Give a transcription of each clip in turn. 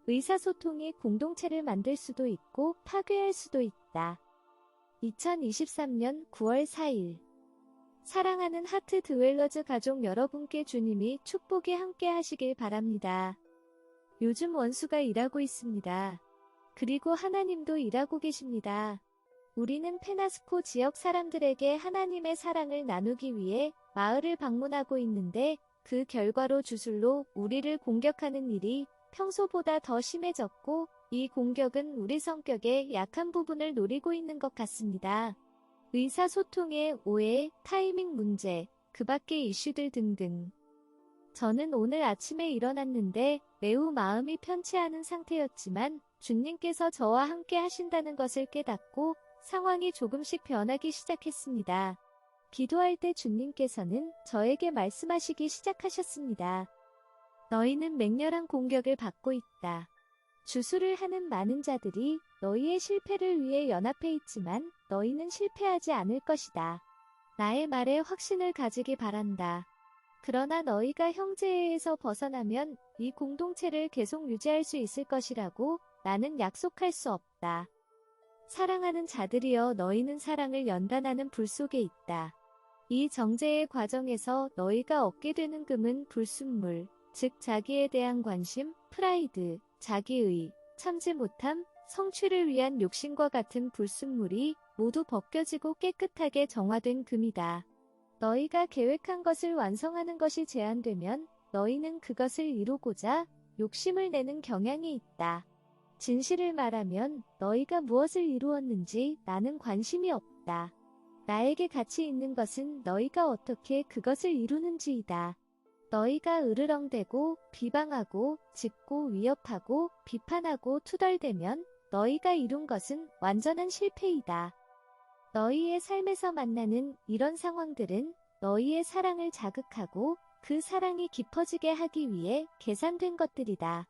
의사소통이 공동체를 만들 수도 있고 파괴할 수도 있다. 2023년 9월 4일 사랑하는 하트 드웰러즈 가족 여러분께 주님이 축복이 함께 하시길 바랍니다. 요즘 원수가 일하고 있습니다. 그리고 하나님도 일하고 계십니다. 우리는 페나스코 지역 사람들에게 하나님의 사랑을 나누기 위해 마을을 방문하고 있는데 그 결과로 주술로 우리를 공격하는 일이 평소보다 더 심해졌고 이 공격은 우리 성격의 약한 부분을 노리고 있는 것 같습니다. 의사소통의 오해, 타이밍 문제, 그 밖의 이슈들 등등. 저는 오늘 아침에 일어났는데 매우 마음이 편치 않은 상태였지만 주님께서 저와 함께 하신다는 것을 깨닫고 상황이 조금씩 변하기 시작했습니다. 기도할 때 주님께서는 저에게 말씀하시기 시작하셨습니다. 너희는 맹렬한 공격을 받고 있다. 주술을 하는 많은 자들이 너희의 실패를 위해 연합해 있지만 너희는 실패하지 않을 것이다. 나의 말에 확신을 가지기 바란다. 그러나 너희가 형제에서 벗어나면 이 공동체를 계속 유지할 수 있을 것이라고 나는 약속할 수 없다. 사랑하는 자들이여 너희는 사랑을 연단하는 불 속에 있다. 이 정죄의 과정에서 너희가 얻게 되는 금은 불순물, 즉 자기에 대한 관심, 프라이드, 자기의, 참지 못함, 성취를 위한 욕심과 같은 불순물이 모두 벗겨지고 깨끗하게 정화된 금이다. 너희가 계획한 것을 완성하는 것이 제한되면 너희는 그것을 이루고자 욕심을 내는 경향이 있다. 진실을 말하면 너희가 무엇을 이루었는지 나는 관심이 없다. 나에게 가치 있는 것은 너희가 어떻게 그것을 이루는지이다. 너희가 으르렁대고 비방하고 짚고 위협하고 비판하고 투덜대면 너희가 이룬 것은 완전한 실패이다. 너희의 삶에서 만나는 이런 상황들은 너희의 사랑을 자극하고 그 사랑이 깊어지게 하기 위해 계산된 것들이다.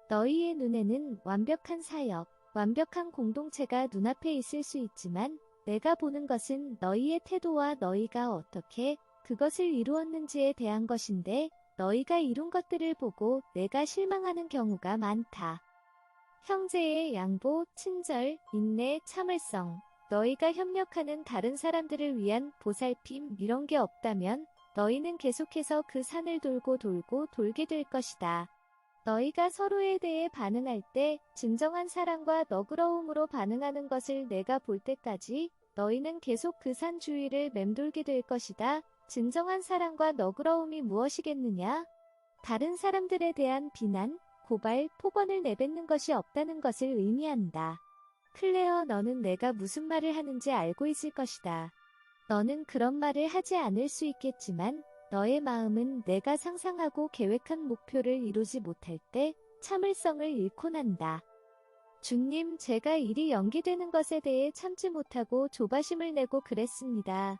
너희의 눈에는 완벽한 사역, 완벽한 공동체가 눈앞에 있을 수 있지만 내가 보는 것은 너희의 태도와 너희가 어떻게 그것을 이루었는지에 대한 것인데 너희가 이룬 것들을 보고 내가 실망하는 경우가 많다. 형제의 양보, 친절, 인내, 참을성, 너희가 협력하는 다른 사람들을 위한 보살핌 이런 게 없다면 너희는 계속해서 그 산을 돌고 돌게 될 것이다. 너희가 서로에 대해 반응할 때 진정한 사랑과 너그러움으로 반응하는 것을 내가 볼 때까지 너희는 계속 그 산 주위를 맴돌게 될 것이다. 진정한 사랑과 너그러움이 무엇이겠느냐? 다른 사람들에 대한 비난, 고발, 폭언을 내뱉는 것이 없다는 것을 의미한다. 클레어, 너는 내가 무슨 말을 하는지 알고 있을 것이다. 너는 그런 말을 하지 않을 수 있겠지만 너의 마음은 내가 상상하고 계획한 목표를 이루지 못할 때 참을성을 잃곤 한다. 주님, 제가 일이 연기되는 것에 대해 참지 못하고 조바심을 내고 그랬습니다.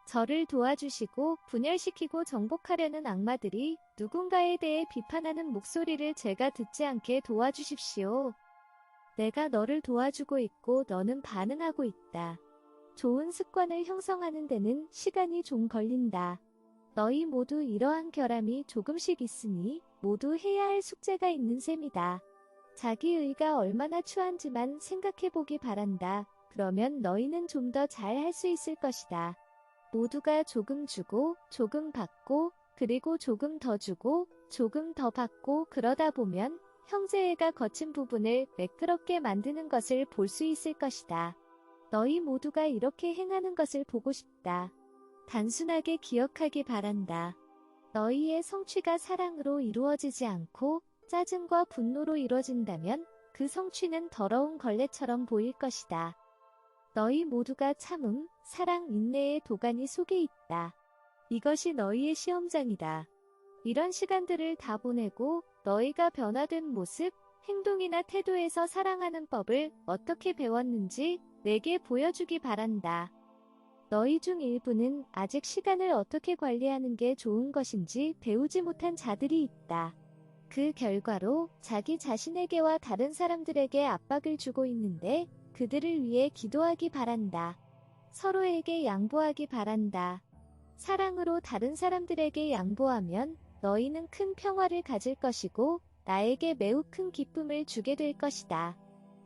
저를 도와주시고 분열시키고 정복하려는 악마들이 누군가에 대해 비판하는 목소리를 제가 듣지 않게 도와주십시오. 내가 너를 도와주고 있고 너는 반응하고 있다. 좋은 습관을 형성하는 데는 시간이 좀 걸린다. 너희 모두 이러한 결함이 조금씩 있으니 모두 해야 할 숙제가 있는 셈이다. 자기의가 얼마나 추한지만 생각해보기 바란다. 그러면 너희는 좀 더 잘 할 수 있을 것이다. 모두가 조금 주고 조금 받고 그리고 조금 더 주고 조금 더 받고 그러다 보면 형제애가 거친 부분을 매끄럽게 만드는 것을 볼 수 있을 것이다. 너희 모두가 이렇게 행하는 것을 보고 싶다. 단순하게 기억하기 바란다. 너희의 성취가 사랑으로 이루어지지 않고 짜증과 분노로 이루어진다면 그 성취는 더러운 걸레처럼 보일 것이다. 너희 모두가 참음, 사랑, 인내의 도가니 속에 있다. 이것이 너희의 시험장이다. 이런 시간들을 다 보내고 너희가 변화된 모습, 행동이나 태도에서 사랑하는 법을 어떻게 배웠는지 내게 보여주기 바란다. 너희 중 일부는 아직 시간을 어떻게 관리하는 게 좋은 것인지 배우지 못한 자들이 있다. 그 결과로 자기 자신에게와 다른 사람들에게 압박을 주고 있는데 그들을 위해 기도하기 바란다. 서로에게 양보하기 바란다. 사랑으로 다른 사람들에게 양보하면 너희는 큰 평화를 가질 것이고 나에게 매우 큰 기쁨을 주게 될 것이다.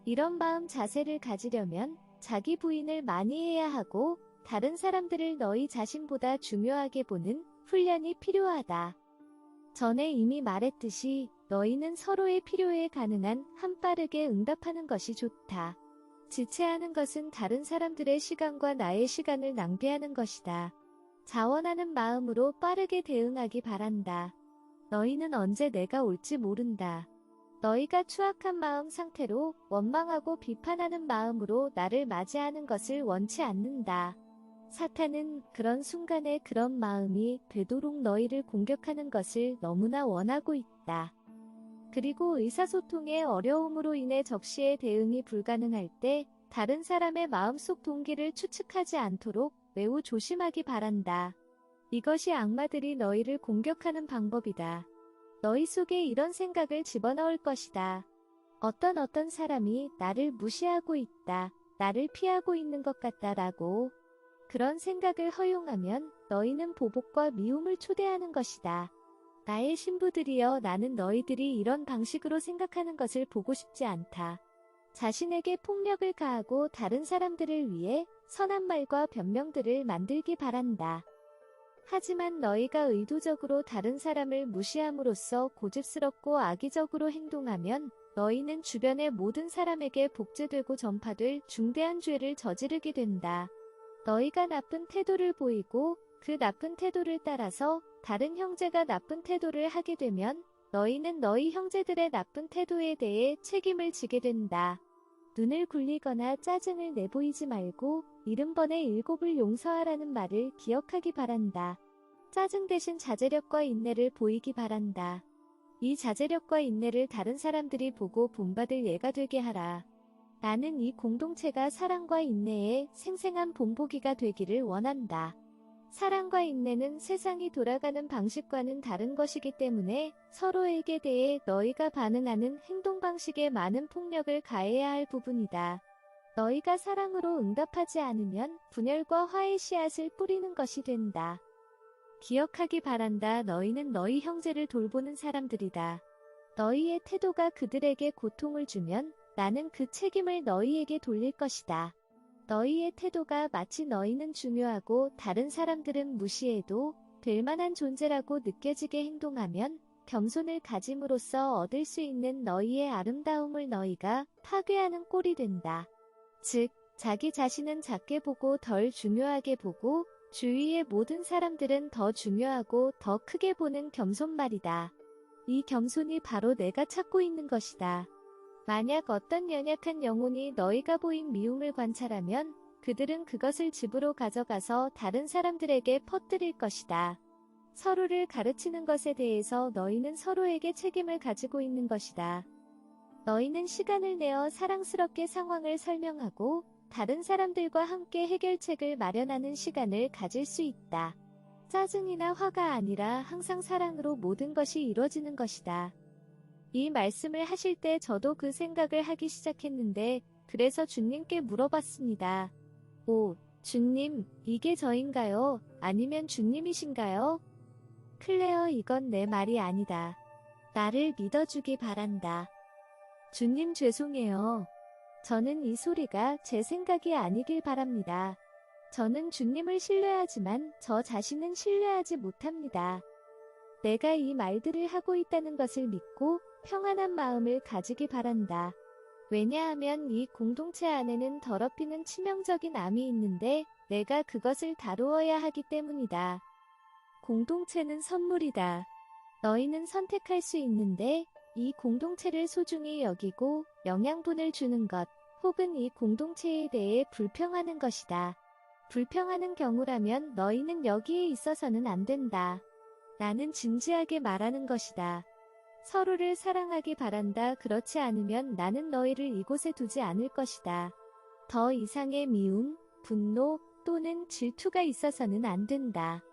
이런 마음 자세를 가지려면 자기 부인을 많이 해야 하고 다른 사람들을 너희 자신보다 중요하게 보는 훈련이 필요하다. 전에 이미 말했듯이 너희는 서로의 필요에 가능한 한 빠르게 응답하는 것이 좋다. 지체하는 것은 다른 사람들의 시간과 나의 시간을 낭비하는 것이다. 자원하는 마음으로 빠르게 대응하기 바란다. 너희는 언제 내가 올지 모른다. 너희가 추악한 마음 상태로 원망하고 비판하는 마음으로 나를 맞이하는 것을 원치 않는다. 사탄은 그런 순간에 그런 마음이 되도록 너희를 공격하는 것을 너무나 원하고 있다. 그리고 의사소통의 어려움으로 인해 적시에 대응이 불가능할 때 다른 사람의 마음속 동기를 추측하지 않도록 매우 조심하기 바란다. 이것이 악마들이 너희를 공격하는 방법이다. 너희 속에 이런 생각을 집어넣을 것이다. 어떤 사람이 나를 무시하고 있다. 나를 피하고 있는 것 같다라고. 그런 생각을 허용하면 너희는 보복과 미움을 초대하는 것이다. 나의 신부들이여, 나는 너희들이 이런 방식으로 생각하는 것을 보고 싶지 않다. 자신에게 폭력을 가하고 다른 사람들을 위해 선한 말과 변명들을 만들기 바란다. 하지만 너희가 의도적으로 다른 사람을 무시함으로써 고집스럽고 악의적으로 행동하면 너희는 주변의 모든 사람에게 복제되고 전파될 중대한 죄를 저지르게 된다. 너희가 나쁜 태도를 보이고 그 나쁜 태도를 따라서 다른 형제가 나쁜 태도를 하게 되면 너희는 너희 형제들의 나쁜 태도에 대해 책임을 지게 된다. 눈을 굴리거나 짜증을 내보이지 말고 70번에 7을 용서하라는 말을 기억하기 바란다. 짜증 대신 자제력과 인내를 보이기 바란다. 이 자제력과 인내를 다른 사람들이 보고 본받을 예가 되게 하라. 나는 이 공동체가 사랑과 인내의 생생한 본보기가 되기를 원한다. 사랑과 인내는 세상이 돌아가는 방식과는 다른 것이기 때문에 서로에게 대해 너희가 반응하는 행동 방식에 많은 폭력을 가해야 할 부분이다. 너희가 사랑으로 응답하지 않으면 분열과 화의 씨앗을 뿌리는 것이 된다. 기억하기 바란다. 너희는 너희 형제를 돌보는 사람들이다. 너희의 태도가 그들에게 고통을 주면 나는 그 책임을 너희에게 돌릴 것이다. 너희의 태도가 마치 너희는 중요하고 다른 사람들은 무시해도 될 만한 존재라고 느껴지게 행동하면 겸손을 가짐으로써 얻을 수 있는 너희의 아름다움을 너희가 파괴하는 꼴이 된다. 즉, 자기 자신은 작게 보고 덜 중요하게 보고 주위의 모든 사람들은 더 중요하고 더 크게 보는 겸손 말이다. 이 겸손이 바로 내가 찾고 있는 것이다. 만약 어떤 연약한 영혼이 너희가 보인 미움을 관찰하면 그들은 그것을 집으로 가져가서 다른 사람들에게 퍼뜨릴 것이다. 서로를 가르치는 것에 대해서 너희는 서로에게 책임을 가지고 있는 것이다. 너희는 시간을 내어 사랑스럽게 상황을 설명하고 다른 사람들과 함께 해결책을 마련하는 시간을 가질 수 있다. 짜증이나 화가 아니라 항상 사랑으로 모든 것이 이루어지는 것이다. 이 말씀을 하실 때 저도 그 생각을 하기 시작했는데 그래서 주님께 물어봤습니다. 오, 주님, 이게 저인가요? 아니면 주님이신가요? 클레어, 이건 내 말이 아니다. 나를 믿어주기 바란다. 주님, 죄송해요. 저는 이 소리가 제 생각이 아니길 바랍니다. 저는 주님을 신뢰하지만 저 자신은 신뢰하지 못합니다. 내가 이 말들을 하고 있다는 것을 믿고 평안한 마음을 가지기 바란다. 왜냐하면 이 공동체 안에는 더럽히는 치명적인 암이 있는데 내가 그것을 다루어야 하기 때문이다. 공동체는 선물이다. 너희는 선택할 수 있는데 이 공동체를 소중히 여기고 영양분을 주는 것, 혹은 이 공동체에 대해 불평하는 것이다. 불평하는 경우라면 너희는 여기에 있어서는 안 된다. 나는 진지하게 말하는 것이다. 서로를 사랑하기 바란다. 그렇지 않으면 나는 너희를 이곳에 두지 않을 것이다. 더 이상의 미움, 분노 또는 질투가 있어서는 안 된다.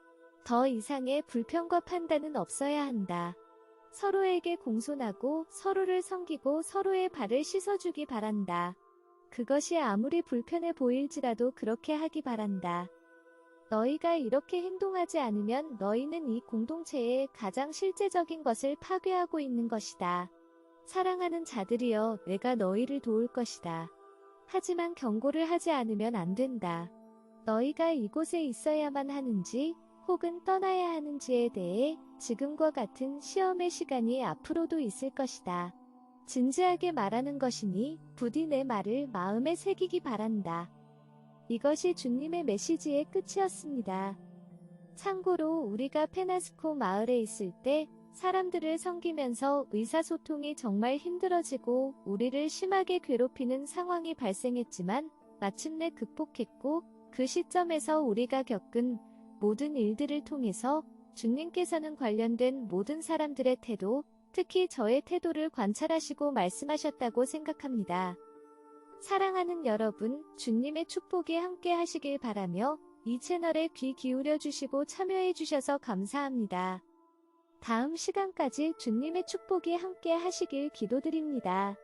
더 이상의 불평과 판단은 없어야 한다. 서로에게 공손하고 서로를 섬기고 서로의 발을 씻어주기 바란다. 그것이 아무리 불편해 보일지라도 그렇게 하기 바란다. 너희가 이렇게 행동하지 않으면 너희는 이 공동체의 가장 실제적인 것을 파괴하고 있는 것이다. 사랑하는 자들이여, 내가 너희를 도울 것이다. 하지만 경고를 하지 않으면 안 된다. 너희가 이곳에 있어야만 하는지 혹은 떠나야 하는지에 대해 지금과 같은 시험의 시간이 앞으로도 있을 것이다. 진지하게 말하는 것이니 부디 내 말을 마음에 새기기 바란다. 이것이 주님의 메시지의 끝이었습니다. 참고로 우리가 페나스코 마을에 있을 때 사람들을 섬기면서 의사소통이 정말 힘들어지고 우리를 심하게 괴롭히는 상황이 발생했지만 마침내 극복했고, 그 시점에서 우리가 겪은 모든 일들을 통해서 주님께서는 관련된 모든 사람들의 태도, 특히 저의 태도를 관찰하시고 말씀하셨다고 생각합니다. 사랑하는 여러분, 주님의 축복이 함께 하시길 바라며 이 채널에 귀 기울여 주시고 참여해 주셔서 감사합니다. 다음 시간까지 주님의 축복이 함께 하시길 기도드립니다.